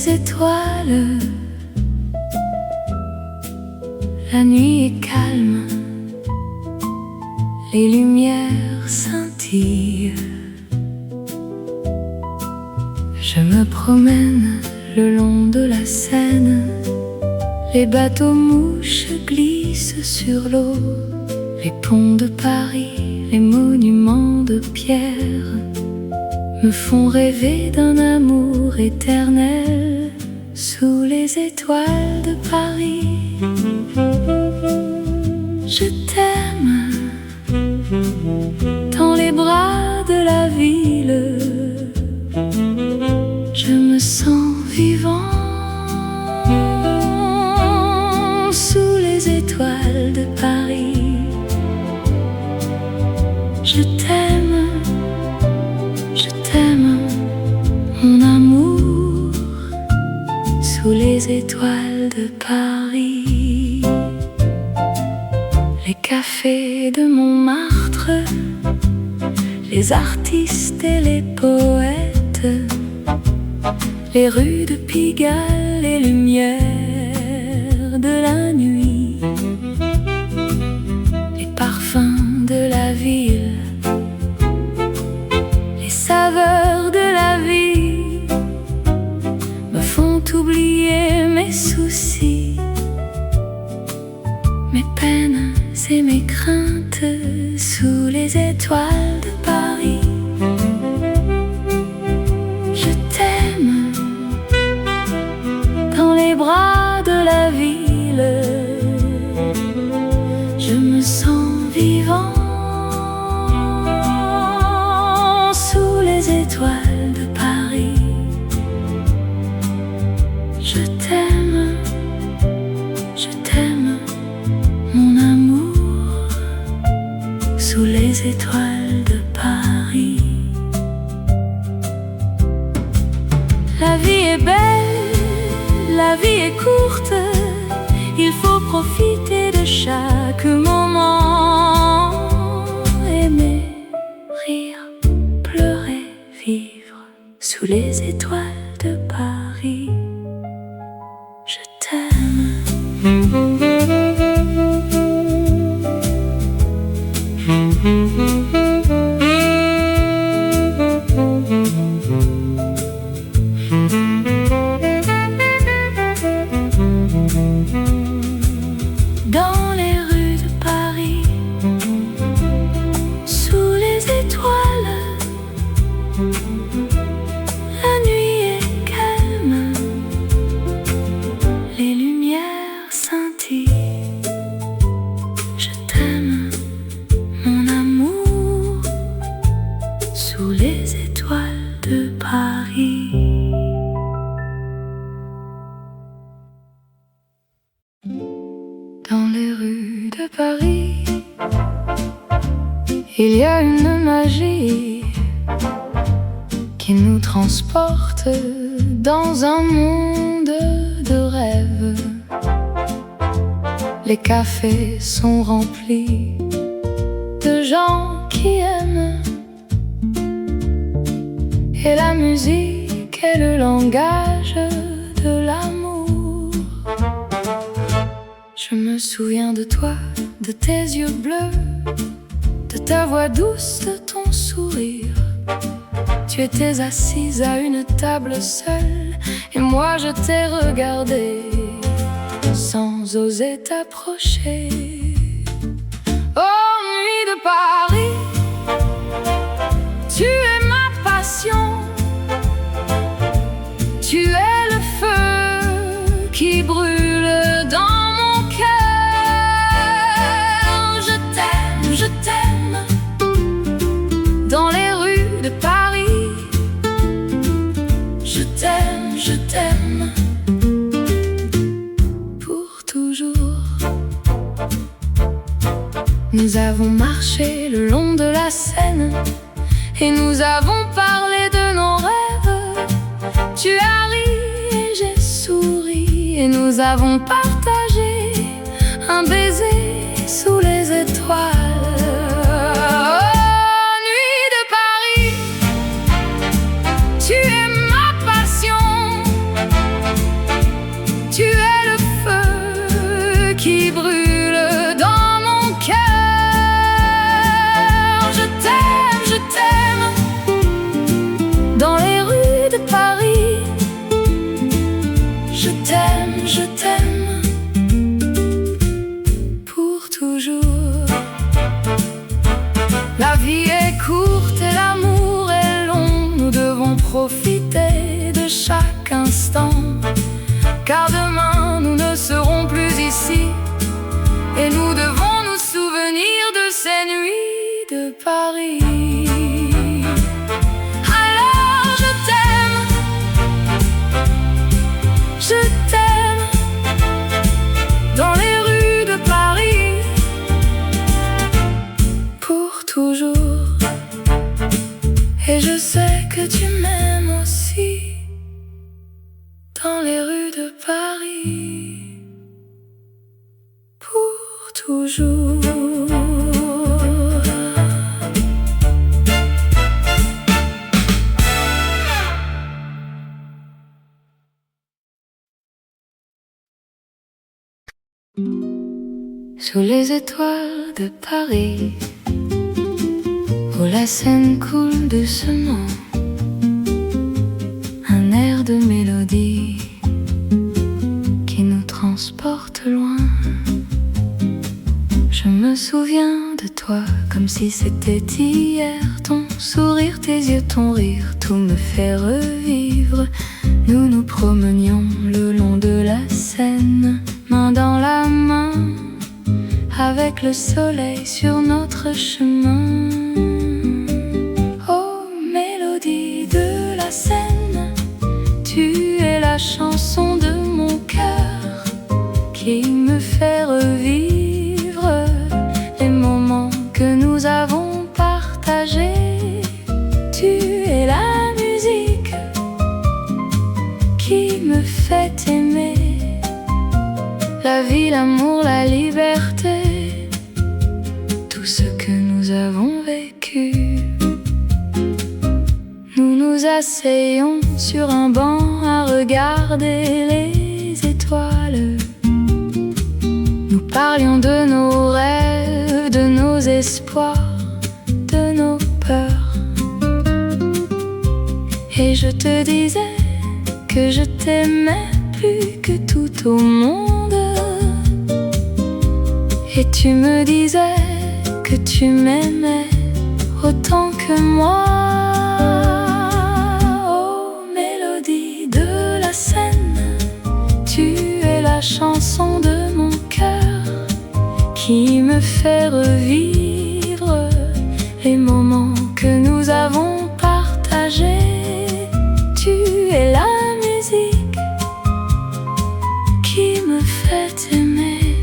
les étoiles. La nuit est calme, les lumières scintillent. Je me promène le long de la Seine, les bateaux mouches glissent sur l'eau, les ponts de Paris, les monuments de pierre me font rêver d'un amour éternel sous les étoiles de Paris. Je t'aime dans les bras de la ville, je me sens vivant sous les étoiles de Paris. Je t'aime, mon amour, sous les étoiles de Paris. Les cafés de Montmartre, les artistes et les poètes, les rues de Pigalle, les lumières de la nuit, les parfums de la ville, les saveurs de la vie me font oublier mes soucis, mes peines et mes craintes sous les étoiles de Paris. Je t'aime dans les bras de la ville, je me sens vivant sous les étoiles de Paris. Je t'aime, mon amour, sous les étoiles de Paris. La vie est belle, la vie est courte, il faut profiter de chaque moment. Aimer, rire, pleurer, vivre sous les étoiles de Paris. Je t'aime. Dans les rues de Paris, sous les étoiles, la nuit est calme, les lumières scintillent. Je t'aime, mon amour, sous les étoiles de Paris. Dans les rues de Paris, il y a une magie qui nous transporte dans un monde de rêves. Les cafés sont remplis de gens qui aiment, et la musique est le langage de l'amour. Je me souviens de toi, de tes yeux bleus, de ta voix douce, de ton sourire. Tu étais assise à une table seule, et moi je t'ai regardé sans oser t'approcher. Oh, nuit de Paris, tu es ma passion, tu es le feu qui brûle dans mon cœur. Je t'aime, dans les rues de Paris. Je t'aime, pour toujours. Nous avons marché le long de la Seine et nous avons parlé de nos rêves. Tu as ri et j'ai souri et nous avons partagé un baiser sous les étoiles. Oh, nuit de Paris, tu es ma passion, je t'aime pour toujours. La vie est courte et l'amour est long. Nous devons profiter de chaque instant, car demain nous ne serons plus ici. Et nous devons nous souvenir de ces nuits de Paris. Alors je t'aime dans les rues de Paris pour toujours. Et je sais que tu m'aimes aussi dans les rues de Paris pour toujours. Sous les étoiles de Paris, où la Seine coule doucement, un air de mélodie qui nous transporte loin. Je me souviens de toi comme si c'était hier. Ton sourire, tes yeux, ton rire, tout me fait revivre. Nous nous promenions le long de la Seine, main dans la main, avec le soleil sur notre chemin. Oh, mélodie de la Seine, tu es la chanson de mon cœur qui me fait revivre les moments que nous avons partagés. Tu es la musique qui me fait aimer la vie, l'amour, la liberté, tout ce que nous avons vécu. Nous nous asseyons sur un banc à regarder les étoiles. Nous parlions de nos rêves, de nos espoirs, de nos peurs. Et je te disais que je t'aimais plus que tout au monde. Et tu me disais que tu m'aimais autant que moi. Oh, mélodie de la Seine, tu es la chanson de mon cœur qui me fait revivre les moments que nous avons partagés. Tu es la musique qui me fait aimer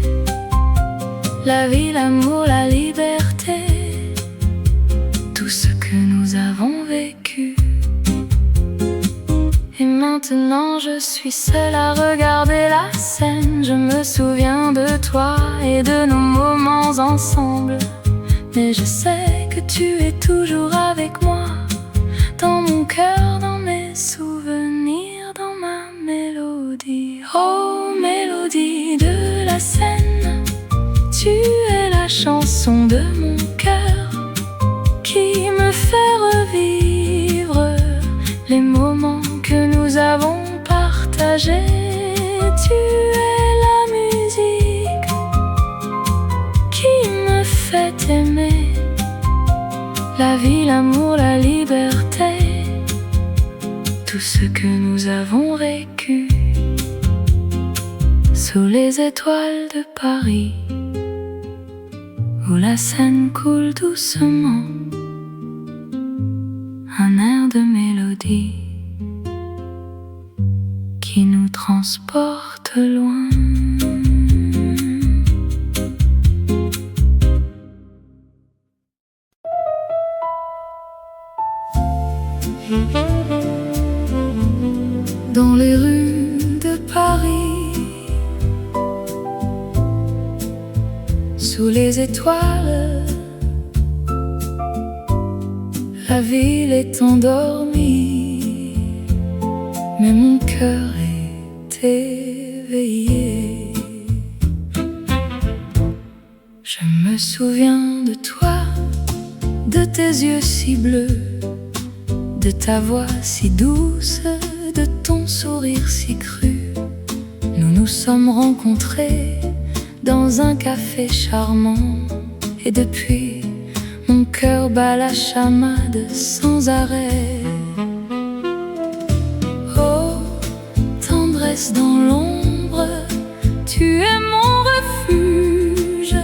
la vie, l'amour, la liberté, tout ce que nous avons vécu. Et maintenant je suis seule à regarder la Seine. Je me souviens de toi et de nos moments ensemble, mais je sais que tu es toujours avec moi, dans mon cœur, dans mes souvenirs, dans ma mélodie. Oh, mélodie de la Seine, tu es la chanson de mon cœur qui me fait revivre les moments que nous avons partagés. Tu es la musique qui me fait aimer la vie, l'amour, la liberté, tout ce que nous avons vécu. Sous les étoiles de Paris, où la Seine coule doucement, un air de mélodie qui nous transporte loin. Dans les rues de Paris, sous les étoiles, la ville est endormie, mais mon cœur est éveillé. Je me souviens de toi, de tes yeux si bleus, de ta voix si douce, de ton sourire si cru. nous sommes rencontrés dans un café charmant. Et depuis, mon cœur bat la chamade sans arrêt. Oh, tendresse dans l'ombre, tu es mon refuge.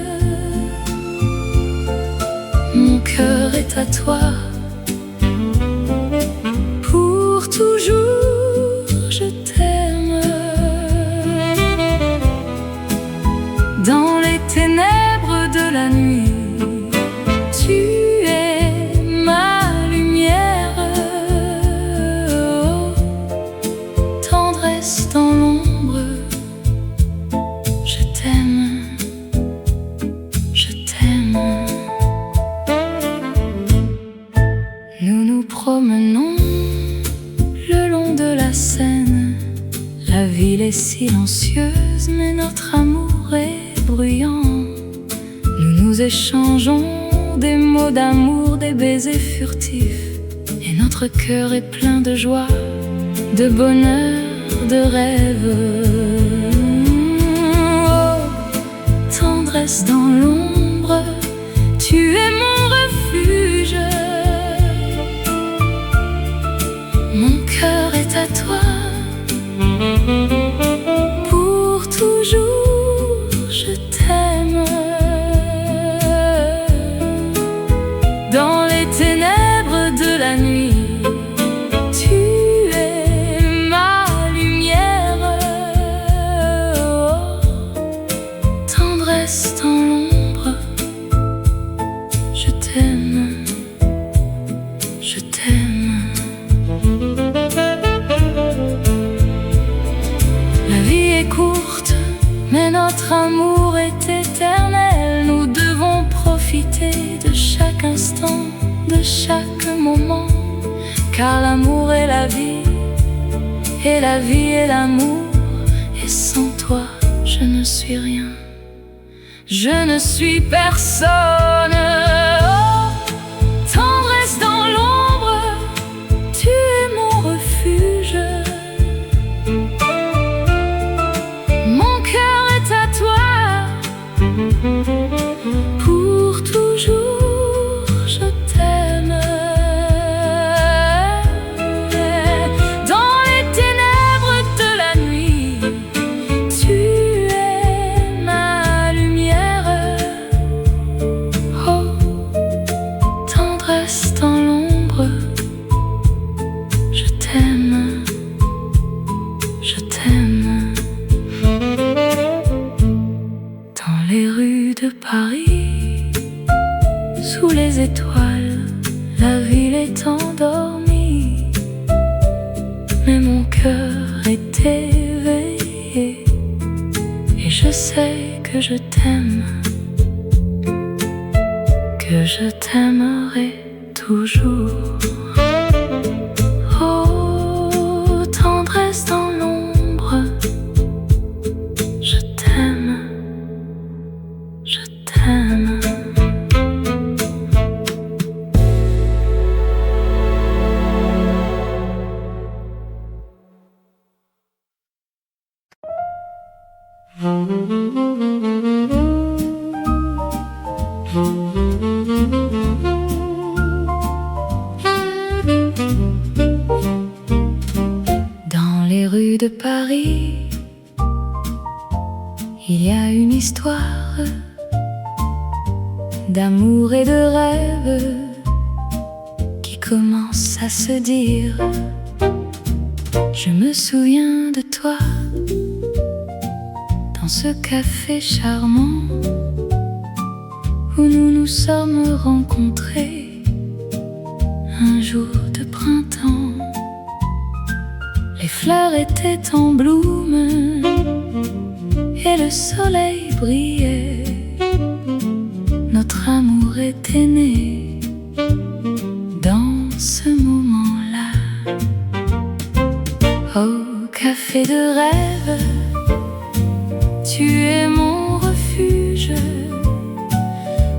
Mon cœur est à toi, pour toujours je t'aime. Dans les ténèbres de la nuit, tu es ma lumière. Oh, tendresse dans l'ombre, je t'aime, je t'aime. Nous nous promenons le long de la Seine. La ville est silencieuse, mais notre amour est bruyant. Nous nous échangeons des mots d'amour, des baisers furtifs. Et notre cœur est plein de joie, de bonheur, de rêve. Oh, tendresse dans l'ombre, tu es mon refuge. Mon cœur est à toi, pour toujours je t'aime. Dans les ténèbres de la nuit, tu es ma lumière. Oh, tendresse dans l'ombre, je t'aime, je t'aime. La vie est courte, mais notre amour est éternel. Nous devons profiter de chaque instant, de chaque moment, car l'amour est la vie, et la vie est l'amour. Et sans toi, je ne suis rien, je ne suis personne. Oh, tendresse dans l'ombre, tu es mon refuge. Mon cœur est à toi, pour toujours je t'aime. Dans les ténèbres de la nuit, tu es ma lumière. Oh, tendresse dans l'ombre, je t'aime, je t'aime. Dans les rues de Paris, sous les étoiles, la ville est endormie, mais mon cœur est éveillé, et je sais que je t'aime, que je t'aimerai toujours. Oh, tendresse dans l'ombre, je t'aime, je t'aime. Dans les rues de Paris, il y a une histoire d'amour et de rêve qui commence à se dire. Je me souviens de toi dans ce café charmant où nous nous sommes rencontrés un jour de printemps. Les fleurs étaient en bloom et le soleil brillait. Notre amour était né dans ce moment-là. Au café de rêve, tu es mon refuge,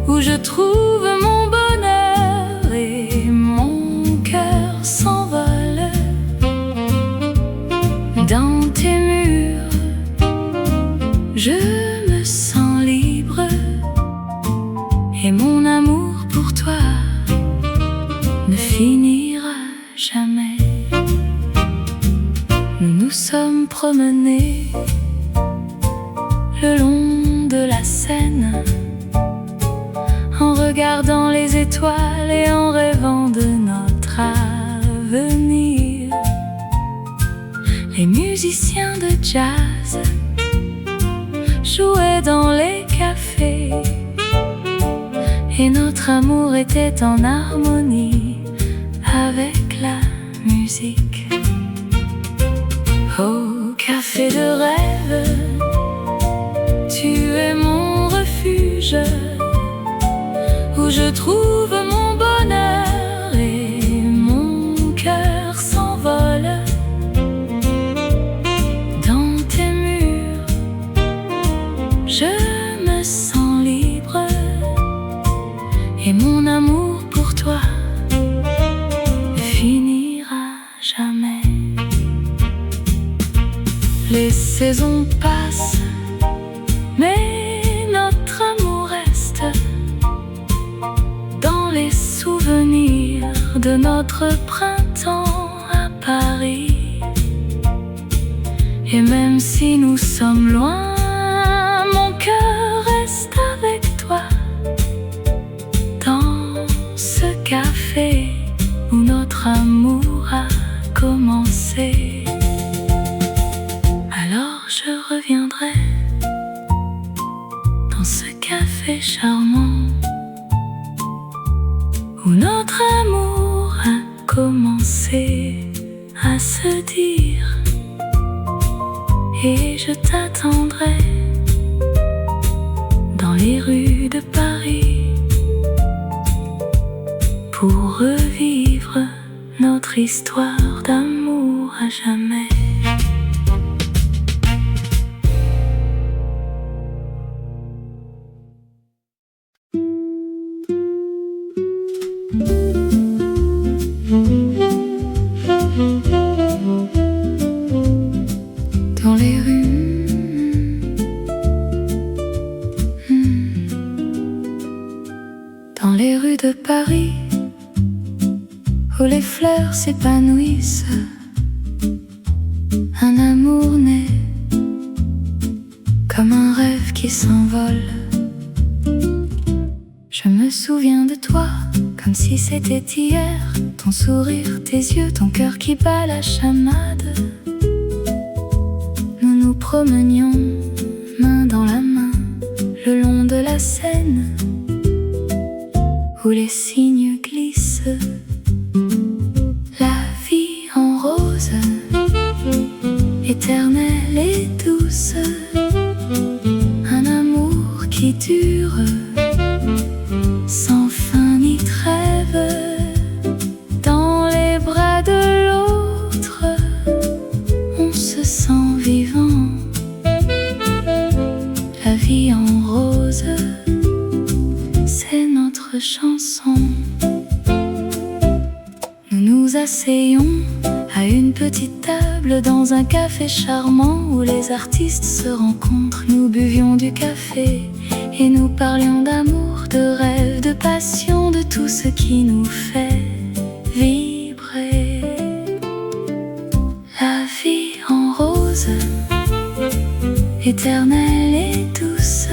où je trouve mon bonheur et mon cœur s'envole. Dans tes murs, Je me sens libre et mon amour pour toi ne finira jamais. Nous nous sommes promenés le long de la Seine, en regardant les étoiles et en rêvant de notre avenir. Les musiciens de jazz jouaient dans les cafés et notre amour était en harmonie avec la musique. Au café de rêve, tu es mon refuge, où je trouve mon bonheur et mon cœur s'envole. Dans tes murs, je me sens libre et mon amour pour toi ne finira jamais. Les saisons passent, mais notre amour reste dans les souvenirs de notre printemps à Paris. Et même si nous sommes loin, mon cœur reste avec toi dans ce café où notre amour a commencé. Alors je reviendrai dans ce café charmant où notre amour a commencé à se dire. Et je t'attendrai dans les rues de Paris pour revivre notre histoire d'amour à jamais. Dans les rues, dans les rues de Paris, où les fleurs s'épanouissent, un amour naît comme un rêve qui s'envole. Je me souviens de toi comme si c'était hier, ton sourire, tes yeux, ton cœur qui bat la chamade. Nous nous promenions main dans la main le long de la Seine, où les cygnes glissent. La vie en rose, éternelle et douce, un amour qui dure sans fin ni trêve. Dans les bras de l'autre, on se sent vivant. La vie en rose, c'est notre chanson. Nous nous asseyons à une petite table dans un café charmant où les artistes se rencontrent. Nous buvions du café et nous parlions d'amour, de rêve, de passion, de tout ce qui nous fait vibrer. La vie en rose, éternelle et douce,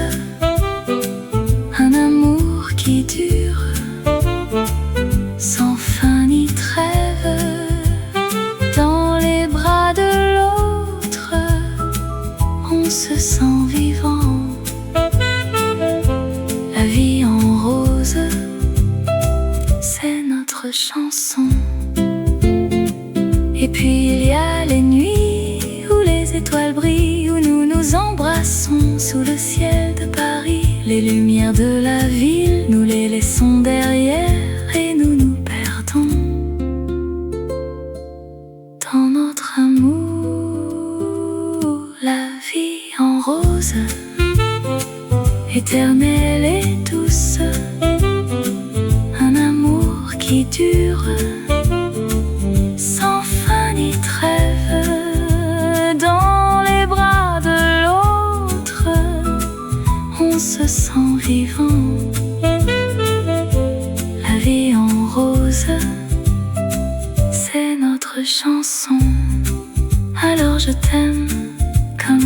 un amour qui dure sans fin ni trêve. Dans les bras de l'autre, on se sent vivant. La vie en rose, c'est notre chanson. Et puis il y a les nuits où les étoiles brillent, où nous nous embrassons sous le ciel de Paris. Les lumières de la ville, nous les laissons derrière et nous nous perdons dans notre amour. La vie en rose, éternelle et douce, un amour qui dure sans fin ni trêve. Dans les bras de l'autre,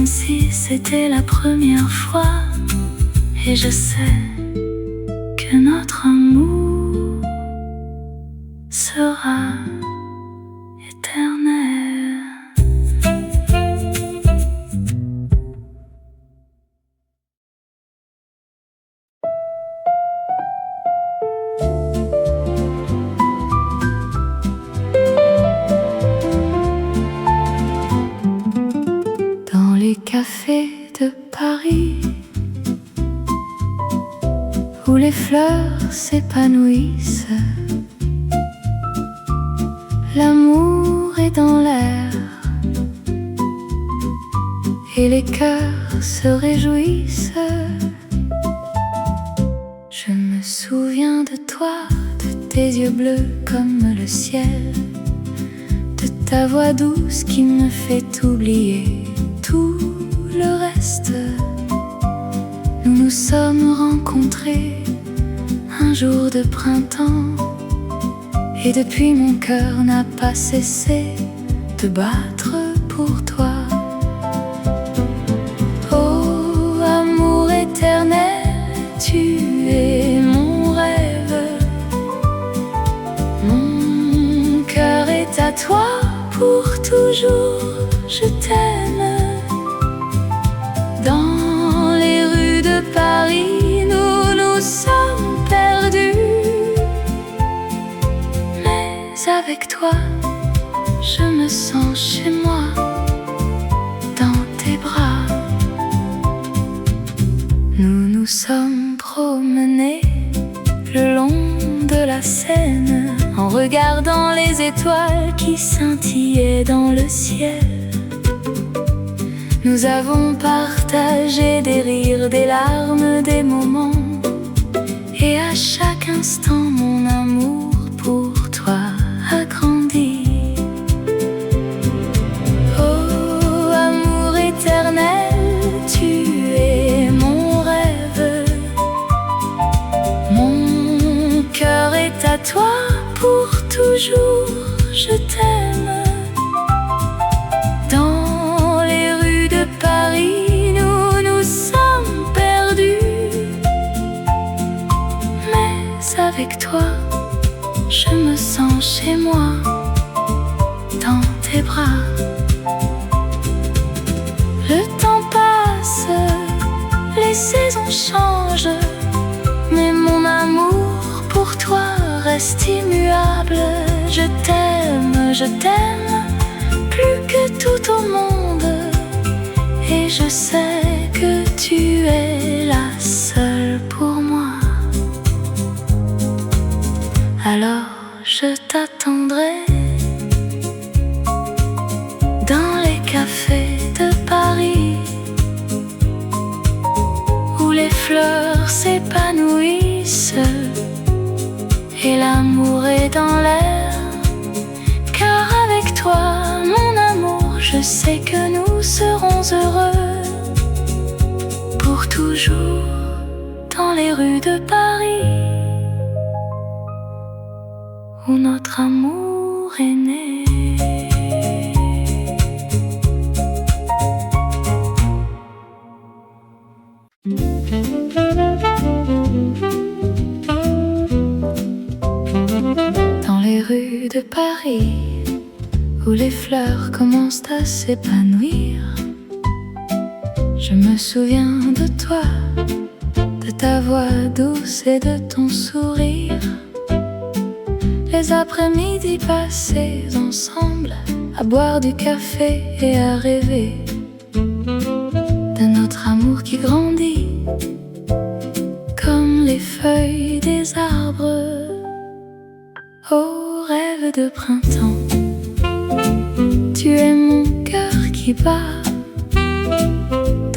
si c'était la première fois. Et je sais que notre amour sera éternel. Dans les cafés de Paris, où les fleurs s'épanouissent, l'amour est dans l'air et les cœurs se réjouissent. Je me souviens de toi, de tes yeux bleus comme le ciel, de ta voix douce qui me fait oublier tout le reste. Nous nous sommes rencontrés un jour de printemps, et depuis mon cœur n'a pas cessé de battre pour toi. Oh, amour éternel, tu es mon rêve. Mon cœur est à toi pour toujours, je t'aime. Dans les rues de Paris, nous nous sommes perdus, mais avec toi, je me sens chez moi, dans tes bras. Nous nous sommes promenés le long de la Seine, en regardant les étoiles qui scintillaient dans le ciel. Nous avons partagé des rires, des larmes, des moments, et à chaque instant mon amour pour toi a grandi. Oh, amour éternel, tu es mon rêve. Mon cœur est à toi pour toujours, je t'aime. Dans les rues de Paris, nous nous sommes perdus, mais avec toi, je me sens chez moi, dans tes bras. Le temps passe, les saisons changent, mais mon amour pour toi reste immuable. Je t'aime, plus que tout au monde, et je sais que tu es la seule pour moi. Alors je t'attendrai dans les cafés de Paris, où les fleurs s'épanouissent et l'amour est dans l'air. Car avec toi, mon amour, je sais que nous serons heureux pour toujours dans les rues de Paris, où notre amour est né. Dans les rues de Paris, où les fleurs commencent à s'épanouir, je me souviens de toi, de ta voix douce et de ton sourire. Les après-midi passés ensemble, à boire du café et à rêver de notre amour qui grandit comme les feuilles des arbres. Oh, rêve de printemps, tu es mon cœur qui bat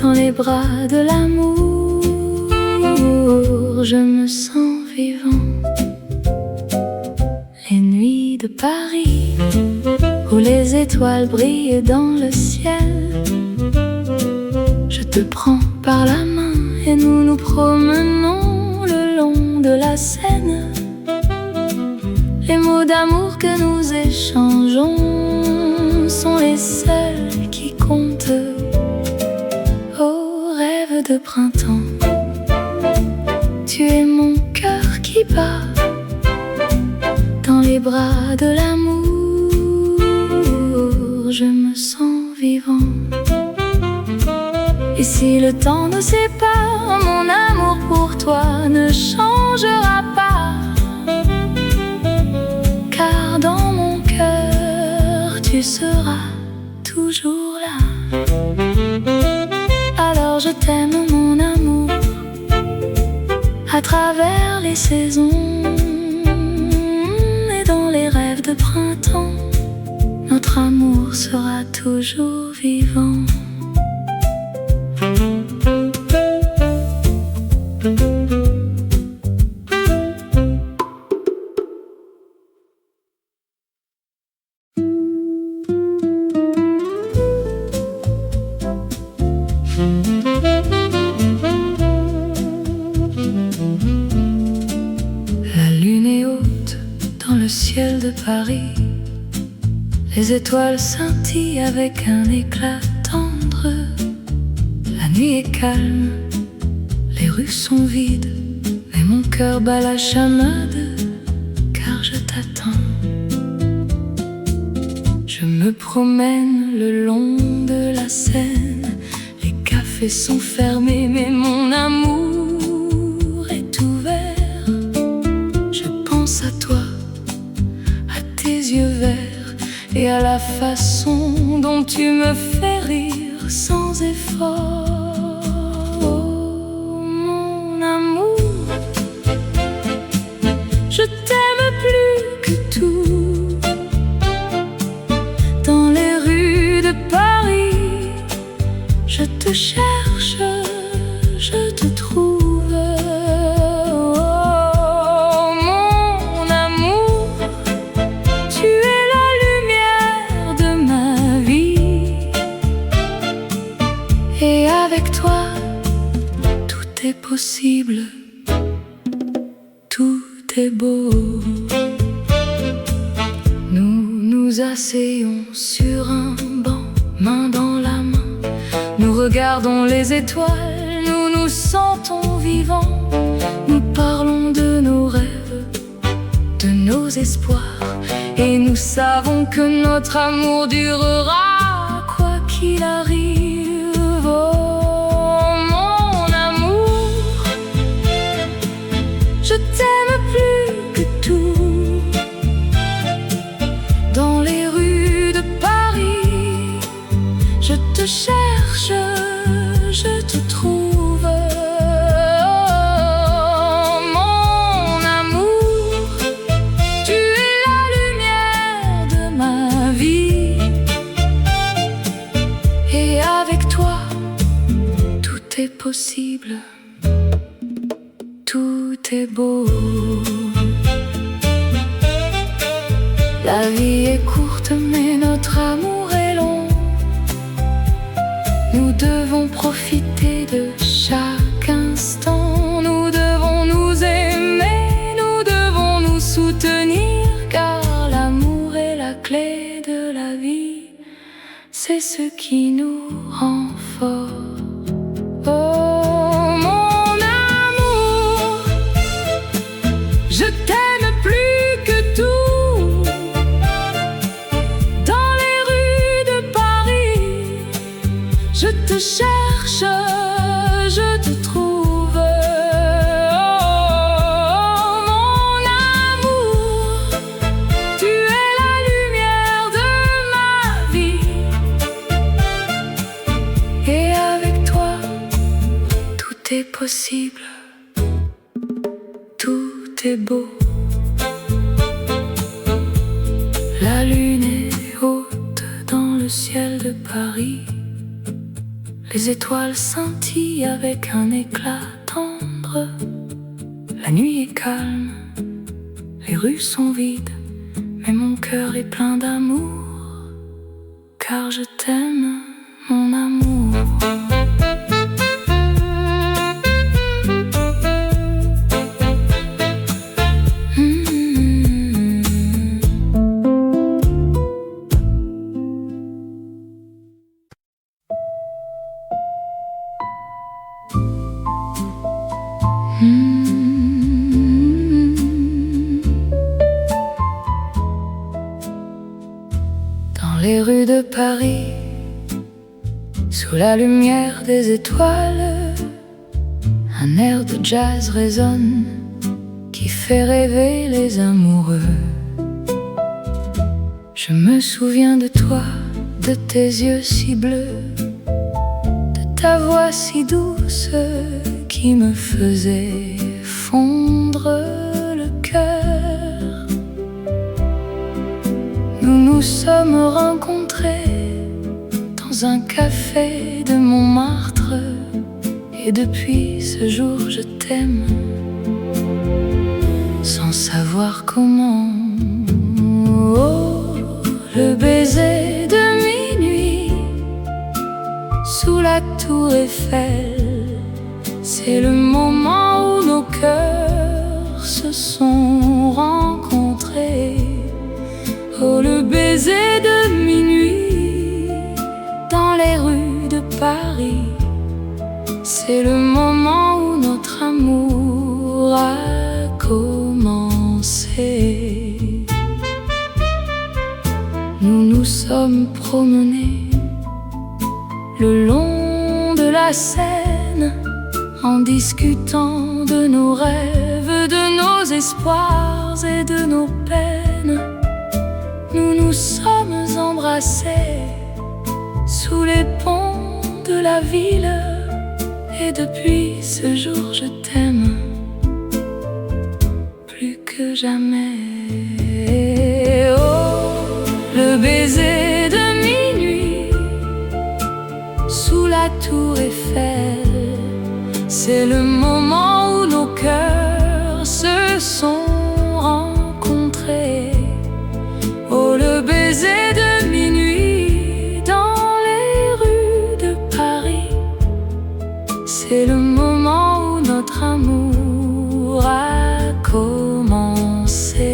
dans les bras de l'amour. Je me sens vivant. Les nuits de Paris, où les étoiles brillent dans le ciel, je te prends par la main et nous nous promenons le long de la Seine. Les mots d'amour que nous échangeons sont les seuls qui comptent. de printemps. Tu es mon cœur qui bat dans les bras de l'amour. Je me sens vivant. Et si le temps nous sépare, mon amour pour toi ne changera pas. Car dans mon cœur, tu seras toujours là. Alors je t'aime mon amour, à travers les saisons et dans les rêves de printemps. Notre amour sera toujours vivant. La lune est haute dans le ciel de Paris. Les étoiles scintillent avec un éclat tendre. La nuit est calme, les rues sont vides, mais mon cœur bat la chamade, car je t'attends. Je me promène le long de la Seine. Les cafés sont fermés, mais mon amour est ouvert. Je pense à toi, à tes yeux verts, et à la façon dont tu me fais rire sans effort. Oh, mon amour, je t'aime plus que tout. Dans les rues de Paris, je te cherche, je te trouve. Et avec toi, tout est possible, tout est beau. Nous nous asseyons sur un banc, main dans la main. Nous regardons les étoiles, nous nous sentons vivants. Nous parlons de nos rêves, de nos espoirs, et nous savons que notre amour durera quoi qu'il arrive. Oh, mon amour, je t'aime plus que tout. Dans les rues de Paris, je te cherche, je te trouve. Oh, mon amour, tu es la lumière de ma vie. Et avec toi, tout est possible, tout est beau. La vie est courte, mais notre amour est long. Nous devons profiter de chaque instant. Nous devons nous aimer, nous devons nous soutenir, car l'amour est la clé de la vie. C'est ce qui nous rend forts. Oh, mon amour, je t'aime plus que tout. Dans les rues de Paris, je te cherche, je te trouve. Oh, mon amour, tu es la lumière de ma vie. Et avec toi, tout est possible, tout est beau. La lune est haute dans le ciel de Paris. Les étoiles scintillent avec un éclat tendre. La nuit est calme, les rues sont vides, mais mon cœur est plein d'amour, car je t'aime, mon amour. la lumière des étoiles, un air de jazz résonne qui fait rêver les amoureux. Je me souviens de toi, de tes yeux si bleus, de ta voix si douce qui me faisait fondre le cœur. Nous nous sommes rencontrés dans un café de Montmartre, et depuis ce jour je t'aime sans savoir comment. Oh, le baiser de minuit sous la tour Eiffel, c'est le moment où nos cœurs se sont rencontrés. Oh, le baiser de minuit dans les rues de Paris, c'est le moment où notre amour a commencé. Nous nous sommes promenés le long de la Seine en discutant de nos rêves, de nos espoirs et de nos peines. Nous nous sommes embrassés sous les ponts de la ville, et depuis ce jour je t'aime plus que jamais. Oh, le baiser de minuit sous la tour Eiffel, c'est le moment où nos cœurs se sont rencontrés. Oh, le baiser de minuit dans les rues de Paris, c'est le moment où notre amour a commencé.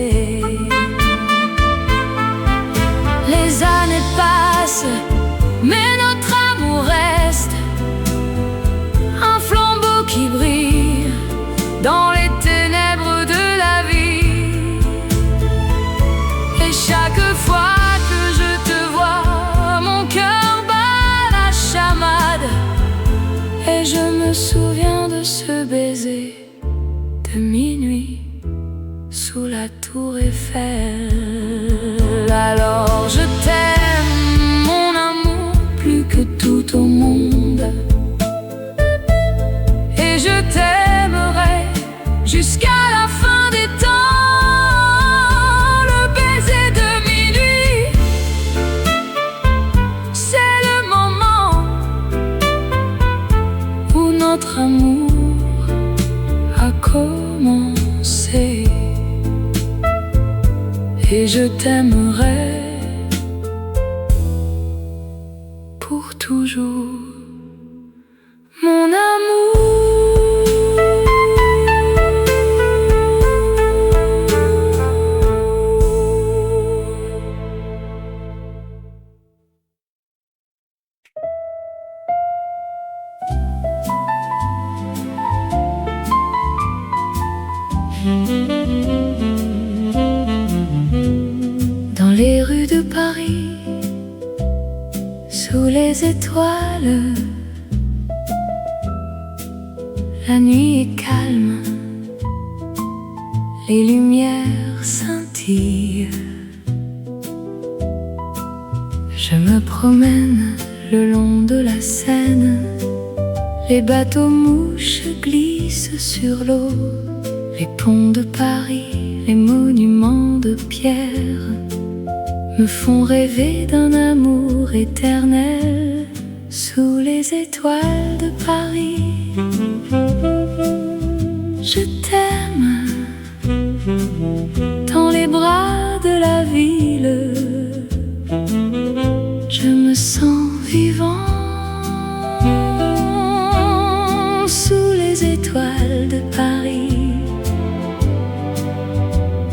Les années passent, mais notre amour reste un flambeau qui brille dans les ténèbres de la vie. Et chaque fois que je te vois, mon cœur bat la chamade, et je me souviens de ce baiser de minuit sous la tour Eiffel. Alors je t'aime, mon amour, plus que tout au monde, et je t'aimerai jusqu'à la fin des temps. Le baiser de minuit, c'est le moment où notre amour a commencé. Et je t'aimerai pour toujours, mon amour. Dans les rues de Paris, sous les étoiles, la nuit est calme, les lumières scintillent. Je me promène le long de la Seine, les bateaux mouches glissent sur l'eau, les ponts de Paris, les monuments de pierre me font rêver d'un amour éternel sous les étoiles de Paris. Je t'aime dans les bras de la ville, je me sens vivant sous les étoiles de Paris.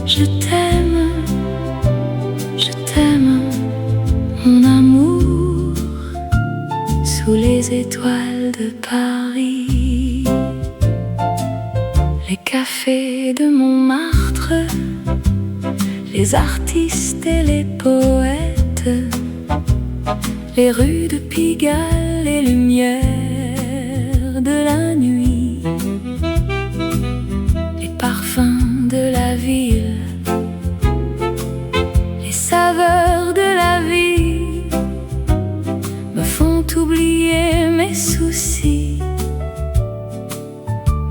Je t'aime, mon amour, sous les étoiles de Paris. Les cafés de Montmartre, les artistes et les poètes, les rues de Pigalle, les lumières de la nuit, les parfums de la ville, les saveurs de la vie me font oublier mes soucis,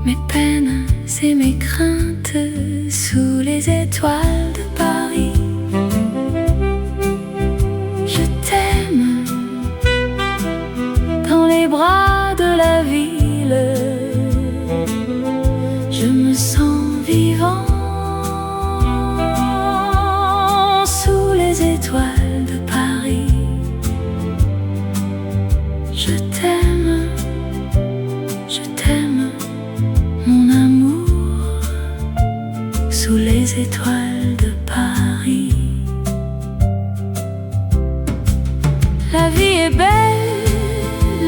mes peines et mes craintes sous les étoiles de Paris. Je t'aime dans les bras de la ville, je me sens vivant sous les étoiles de Paris. Je t'aime, mon amour, sous les étoiles de Paris. La vie est belle,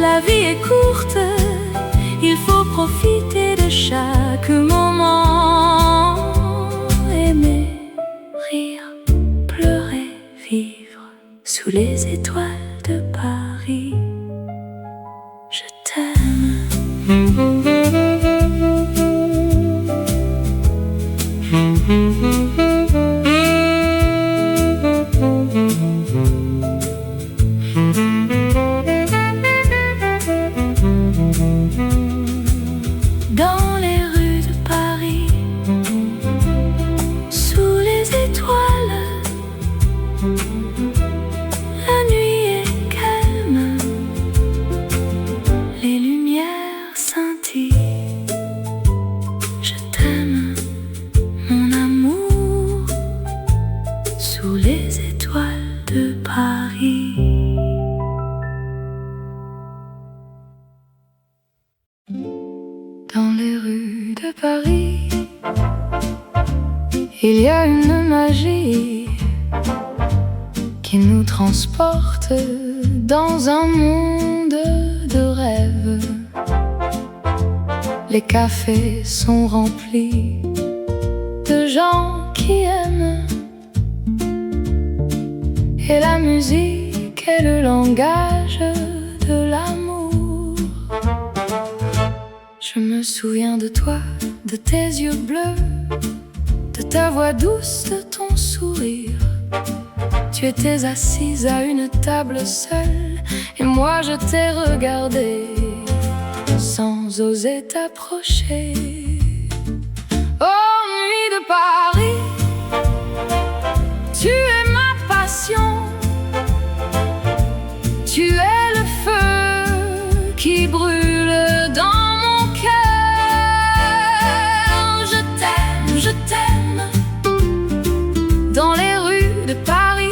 la vie est courte, il faut profiter de chaque moment. Aimer, rire, pleurer, vivre sous les étoiles de Paris. Je t'aime. Dans les rues de Paris, sous les étoiles, la nuit est calme, les lumières scintillent. Je t'aime, mon amour, sous les étoiles de Paris. Dans les rues de Paris, il y a une magie qui nous transporte dans un monde de rêves. Les cafés sont remplis de gens qui aiment, et la musique est le langage de l'amour. Je me souviens de toi, de tes yeux bleus, de ta voix douce, de ton sourire. Tu étais assise à une table seule, et moi je t'ai regardé sans oser t'approcher. Oh, nuit de Paris, tu es ma passion, tu es le feu qui brûle dans mon cœur. Je t'aime, dans les rues de Paris.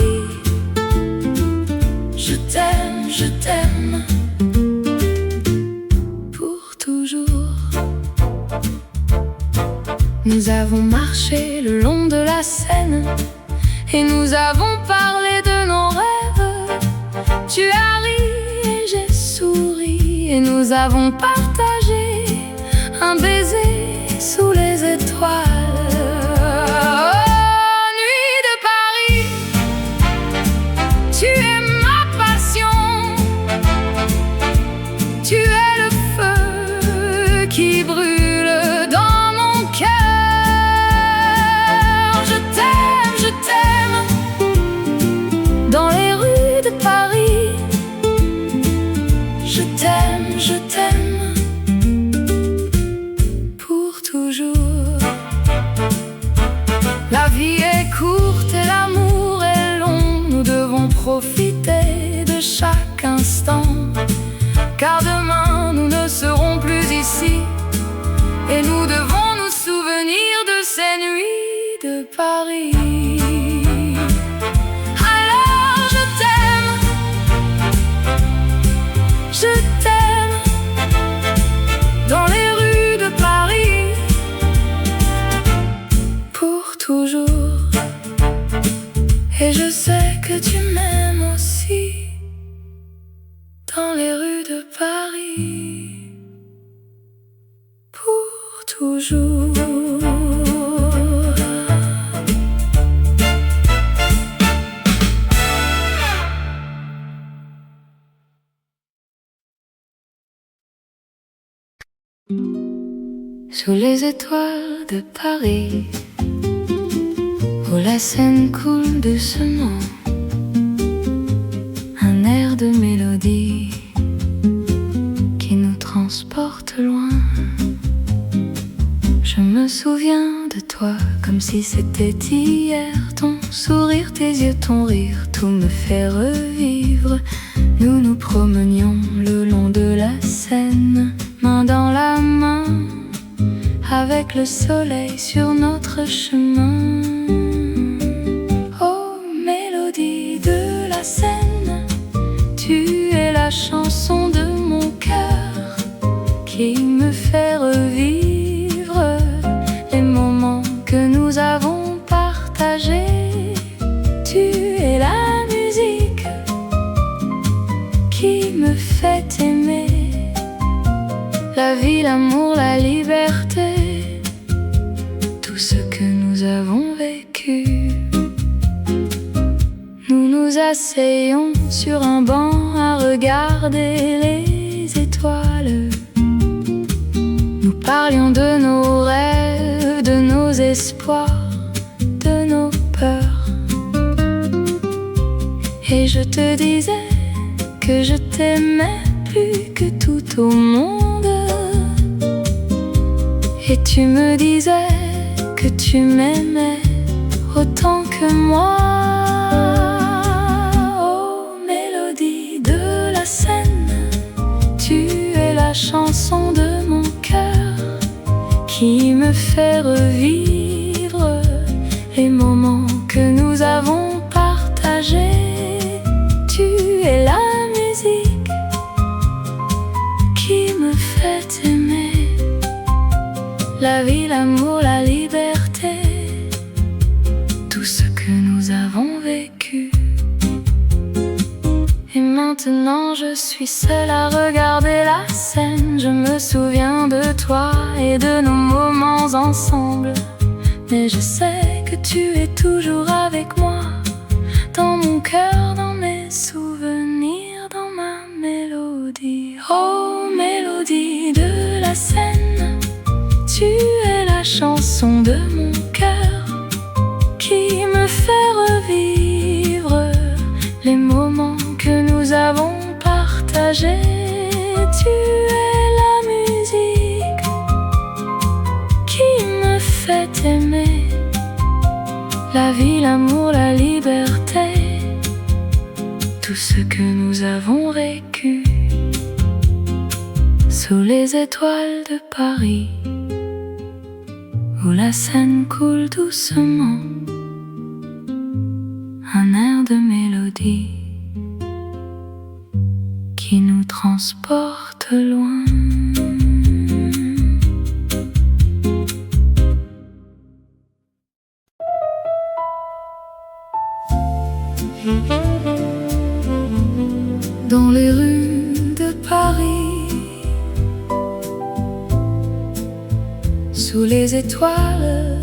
Je t'aime, pour toujours. Nous avons marché le long de la Seine et nous avons parlé de nos rêves. Tu as ri et j'ai souri et nous avons partagé un baiser sous les étoiles. Oh, nuit de Paris, tu es ma passion, tu es le feu qui brûle dans mon cœur. Je t'aime, dans les rues de Paris. Je t'aime, pour toujours. La vie est courte et l'amour est long. Nous devons profiter de chaque instant, car demain nous ne serons plus ici, et nous devons nous souvenir de ces nuits de Paris. Alors je t'aime, dans les rues de Paris, pour toujours. Et je sais que tu m'aimes aussi, dans les rues de Paris, pour toujours. Sous les étoiles de Paris, où la Seine coule doucement, un air de mélodie qui nous transporte loin. Je me souviens de toi comme si c'était hier. Ton sourire, tes yeux, ton rire, tout me fait revivre. Nous nous promenions le long de la Seine, main dans la main, avec le soleil sur notre chemin. Oh, mélodie de la Seine, tu es la chanson de mon cœur qui me fait revivre les moments que nous avons partagés. Tu es la musique qui me fait aimer la vie, l'amour, la liberté, tout ce que nous avons vécu. Nous nous asseyons sur un banc à regarder les étoiles. Nous parlions de nos rêves, de nos espoirs, de nos peurs. Et je te disais que je t'aimais plus que tout au monde. Et tu me disais que tu m'aimais autant que moi. Oh, mélodie de la Seine, tu es la chanson de mon cœur qui me fait revivre les moments que nous avons partagés. Tu es la musique qui me fait aimer la vie, l'amour, la liberté, tout ce que nous avons vécu. Et maintenant je suis seule à regarder la Seine. Je me souviens de toi et de nos moments ensemble, mais je sais que tu es toujours avec moi, dans mon cœur, dans mes souvenirs, dans ma mélodie. Oh, mélodie de la Seine, tu es la chanson de mon cœur qui me fait revivre les moments que nous avons partagés. Tu es la musique qui me fait aimer la vie, l'amour, la liberté, tout ce que nous avons vécu. Sous les étoiles de Paris, où la Seine coule doucement, un air de mélodie qui nous transporte loin. Dans les rues de Paris, sous les étoiles,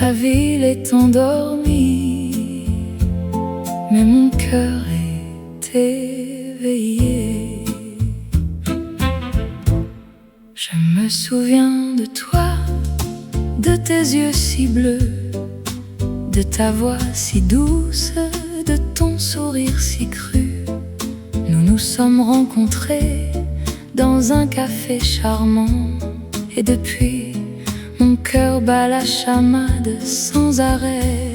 la ville est endormie, mais mon cœur est éveillé. Je me souviens de toi, de tes yeux si bleus, de ta voix si douce, de ton sourire si cru. Nous nous sommes rencontrés dans un café charmant, et depuis, mon cœur bat la chamade sans arrêt.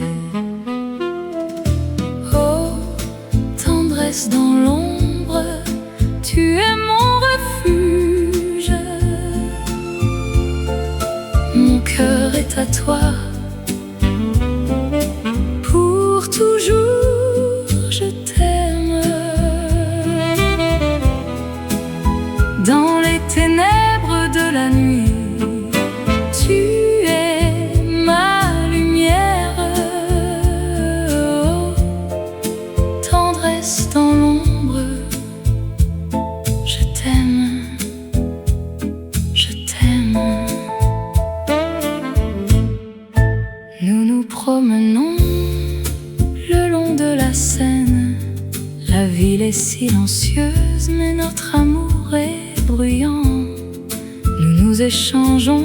Oh, tendresse dans l'ombre, tu es mon refuge. Mon cœur est à toi, pour toujours je t'aime. Dans les ténèbres de la nuit, tu es ma lumière. Oh, tendresse dans l'ombre, je t'aime, je t'aime. Nous nous promenons le long de la Seine. La ville est silencieuse, mais notre amour est nous échangeons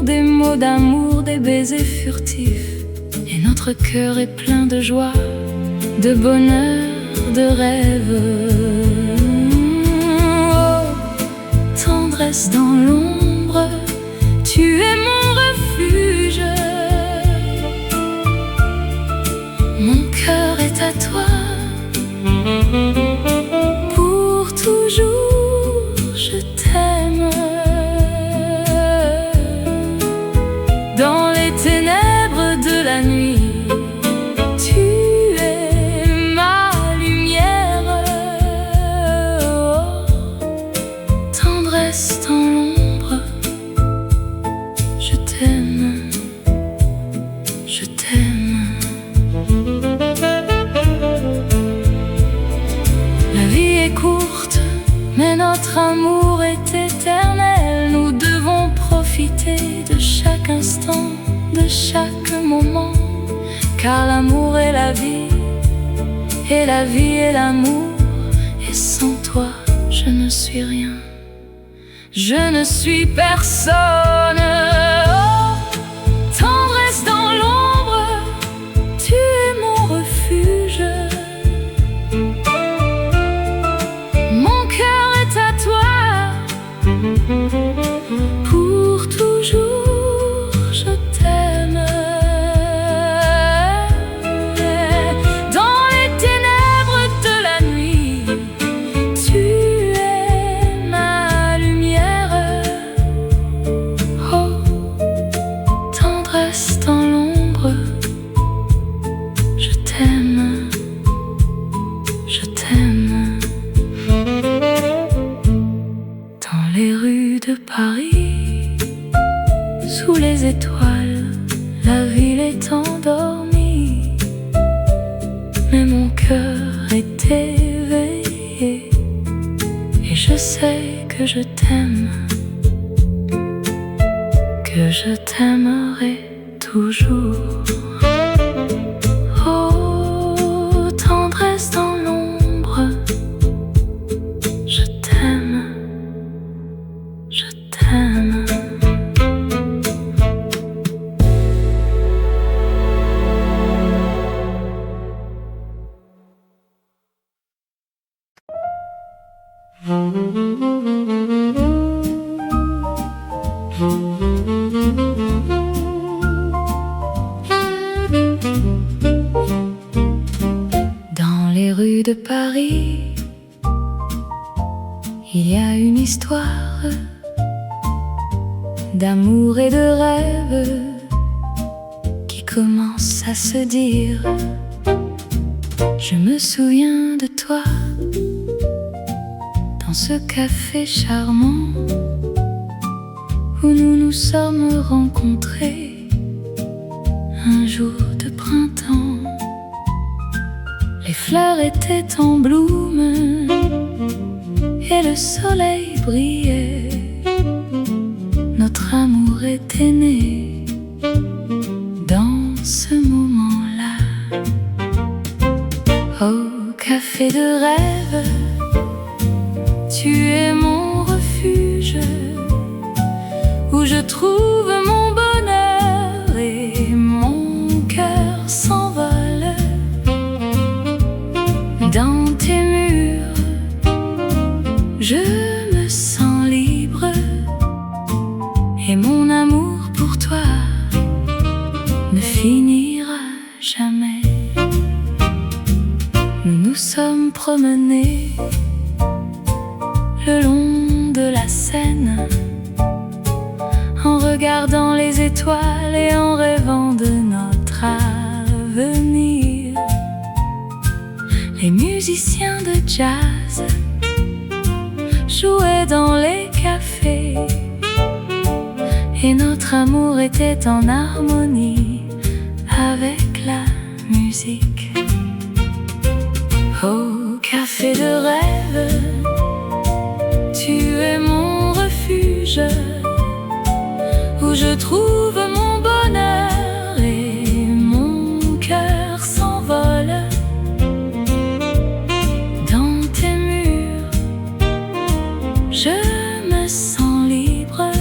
des mots d'amour, des baisers furtifs. Et notre cœur est plein de joie, de bonheur, de rêve. Oh, tendresse dans l'ombre, tu es mon refuge. Mon cœur est à toi, pour toujours je t'aime. Dans les ténèbres de la nuit, tu es ma lumière. Oh, tendresse dans l'ombre, je t'aime, je t'aime. La vie est courte, mais notre amour est éternel. Nous devons profiter de chaque instant, de chaque moment, car l'amour est la vie, et la vie est l'amour. Et sans toi, je ne suis rien, je ne suis personne. Oh, tendresse dans l'ombre, tu es mon refuge. Mon cœur est à toi, pour toujours je t'aime. Dans les ténèbres de la nuit, tu es ma lumière. Oh, tendresse dans l'ombre, je t'aime, je t'aime. Dans les rues de Paris, sous les étoiles, la ville est endormie, mais mon cœur est éveillé, et je sais que je t'aime, que je t'aimerai toujours. Oh, tendresse dans l'ombre, je t'aime, je t'aime. Dans les rues de Paris, il y a une histoire d'amour et de rêve qui commence à se dire. Je me souviens de toi dans ce café charmant où nous nous sommes rencontrés un jour de printemps. Les fleurs étaient en bloom et le soleil brillait. Notre amour était né dans ce moment-là. Au café de rêve, tu es mon refuge, où je trouve mon bonheur et mon cœur s'envole. Dans tes murs, je me sens libre, et mon amour pour toi ne finira jamais. Nous nous sommes promenés le long de la Seine, en regardant les étoiles et en rêvant de notre avenir. Les musiciens de jazz jouaient dans les cafés, et notre amour était en harmonie avec la musique. Au café de rêve, tu es mon refuge, où je trouve mon bonheur et mon cœur s'envole. Dans tes murs, je me sens libre,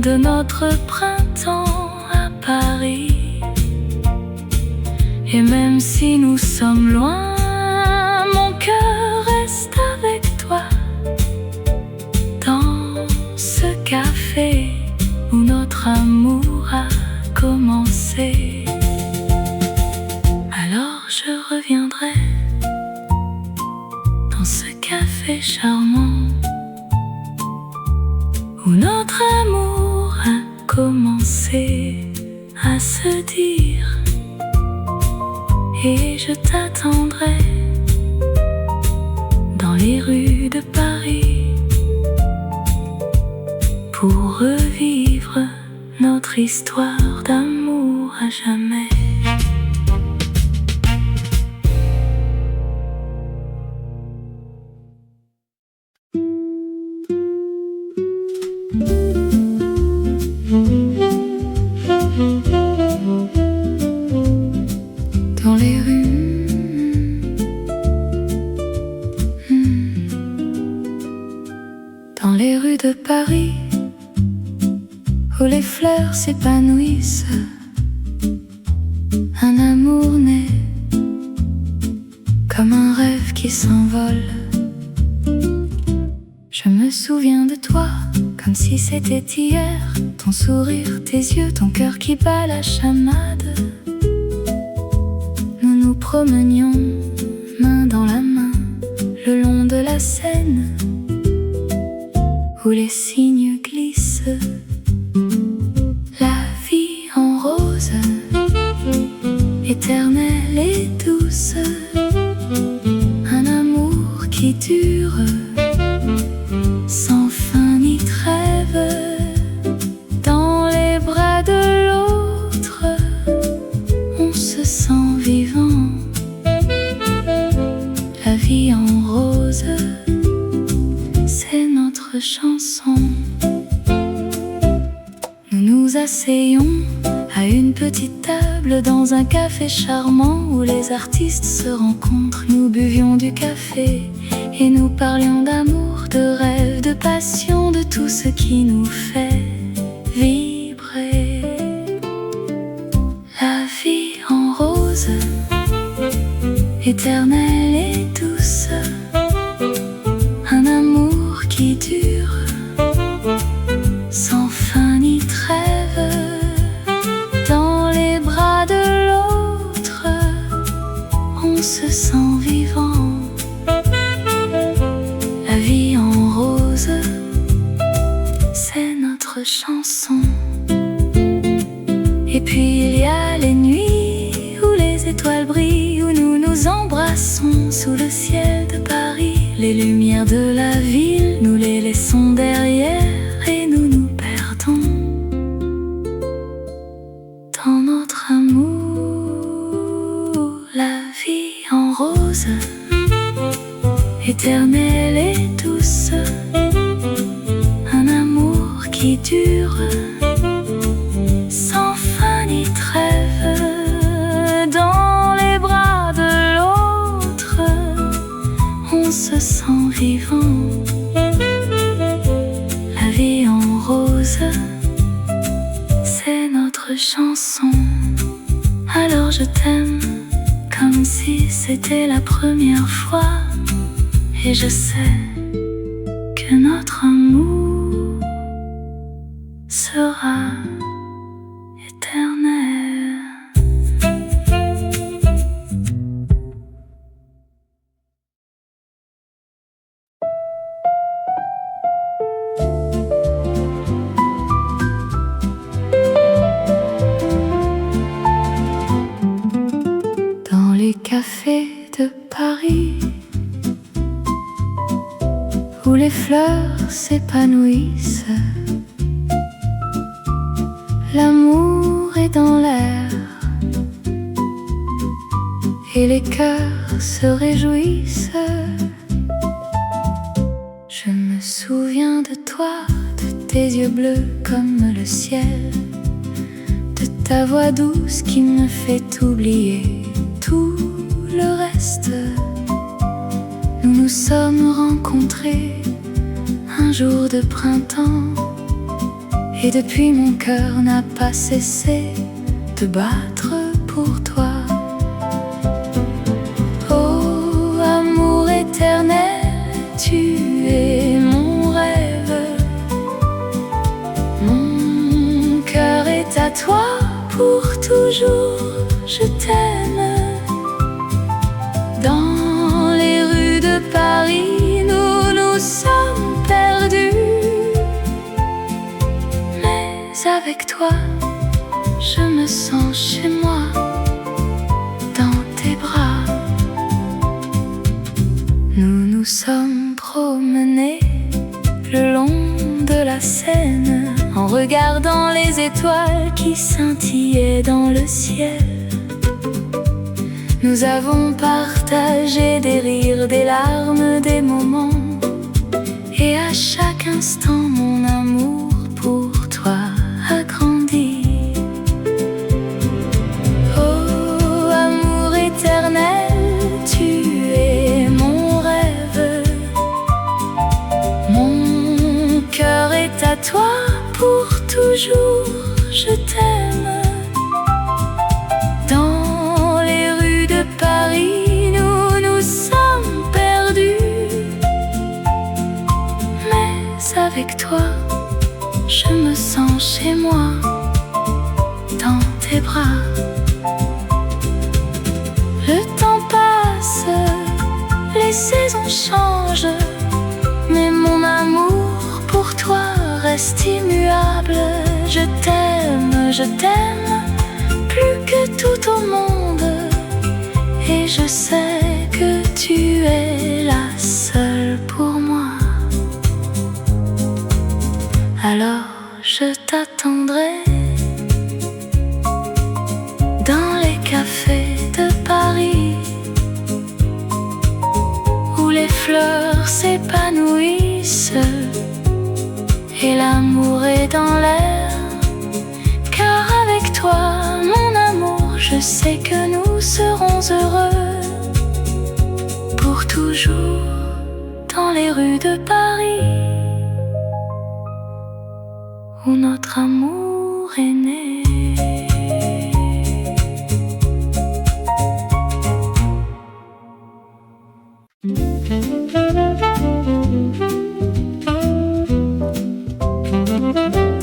de notre printemps à Paris. Et même si nous sommes loin, mon cœur reste avec toi. Dans ce café où notre amour a commencé. Alors je reviendrai dans ce café charmant où notre amour a commencé à se dire. Et je t'attendrai dans les rues de Paris pour revivre notre histoire d'amour à jamais. Dans les rues, dans les rues de Paris, où les fleurs s'épanouissent, un amour naît comme un rêve qui s'envole. Je me souviens de toi comme si c'était hier, ton sourire, tes yeux, ton cœur qui bat la chamade. Nous nous promenions main dans la main le long de la Seine où les cygnes glissent. La vie en rose, éternelle et douce, un amour qui dure sans fin ni trêve. Dans les bras de l'autre, on se sent vivant. La vie en rose, c'est notre chanson. Nous nous asseyons à une petite table dans un café charmant où les artistes se rencontrent. Nous buvions du café et nous parlions d'amour, de rêve, de passion, de tout ce qui nous fait vibrer. La vie en rose, éternelle et douce, un amour qui dure sans fin ni trêve. Dans les bras de l'autre, on se sent vivant. La vie en rose, c'est notre chanson. Et puis il y a les nuits où les étoiles brillent, où nous nous embrassons sous le ciel de Paris. Les lumières de la ville, nous les laissons derrière et nous nous perdons dans notre amour. La vie en rose, éternelle et douce, un amour qui dure sans fin ni trêve. Dans les bras de l'autre, on se sent vivant. La vie en rose, c'est notre chanson. Alors je t'aime comme si c'était la première fois. Et je sais que notre amour sera éternel. Dans les cafés de Paris, où les fleurs s'épanouissent, l'amour est dans l'air et les cœurs se réjouissent. Je me souviens de toi, de tes yeux bleus comme le ciel, de ta voix douce qui me fait oublier tout le reste. Nous nous sommes rencontrés un jour de printemps Et depuis mon cœur n'a pas cessé de battre pour toi. Oh, amour éternel, tu es mon rêve. Mon cœur est à toi pour toujours, je t'aime. Dans les rues de Paris, nous nous sommes perdus. Mais avec toi, je me sens chez moi, dans tes bras. Nous nous sommes promenés le long de la Seine, en regardant les étoiles qui scintillaient dans le ciel. Nous avons partagé des rires, des larmes, des moments. Et à chaque instant, mon amour pour toi a grandi. Oh, amour éternel, tu es mon rêve. Mon cœur est à toi pour toujours, je t'aime. Dans les rues de Paris, nous nous sommes perdus. Mais avec toi, je me sens chez moi, dans tes bras. Le temps passe, les saisons changent, mais mon amour pour toi reste immuable. Je t'aime, plus que tout au monde. Et je sais que tu es la seule pour moi. Alors je t'attendrai dans les cafés de Paris, où les fleurs s'épanouissent et l'amour est dans l'air. Car avec toi, mon amour, je sais que nous serons heureux pour toujours dans les rues de Paris, où notre amour est né.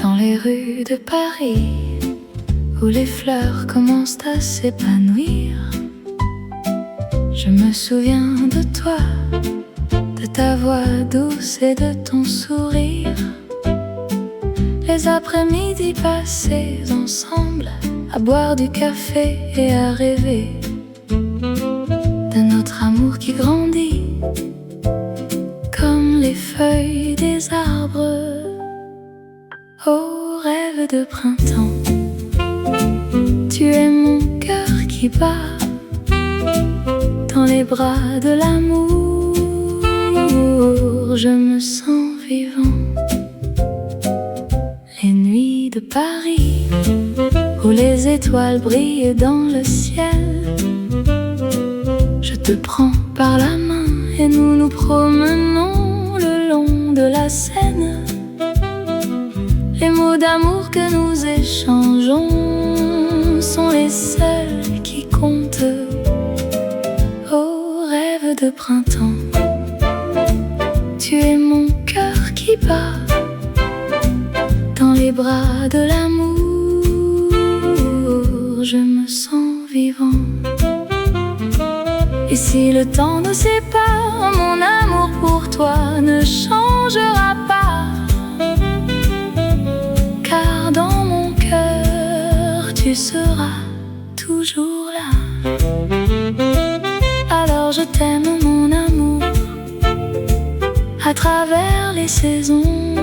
Dans les rues de Paris, où les fleurs commencent à s'épanouir, je me souviens de toi, de ta voix douce et de ton sourire. Les après-midi passés ensemble, à boire du café et à rêver de notre amour qui grandit comme les feuilles des arbres. Oh, rêve de printemps, tu es mon cœur qui bat dans les bras de l'amour. Je me sens vivant. Les nuits de Paris, où les étoiles brillent dans le ciel, je te prends par la main et nous nous promenons le long de la Seine. Les mots d'amour que nous échangeons sont les seuls qui comptent. Oh, rêve de printemps, tu es mon cœur qui bat dans les bras de l'amour. Je me sens vivant. Et si le temps nous sépare, mon amour pour toi ne changera pas. Car dans mon cœur, tu seras toujours là. Alors je t'aime, mon amour, à travers les saisons.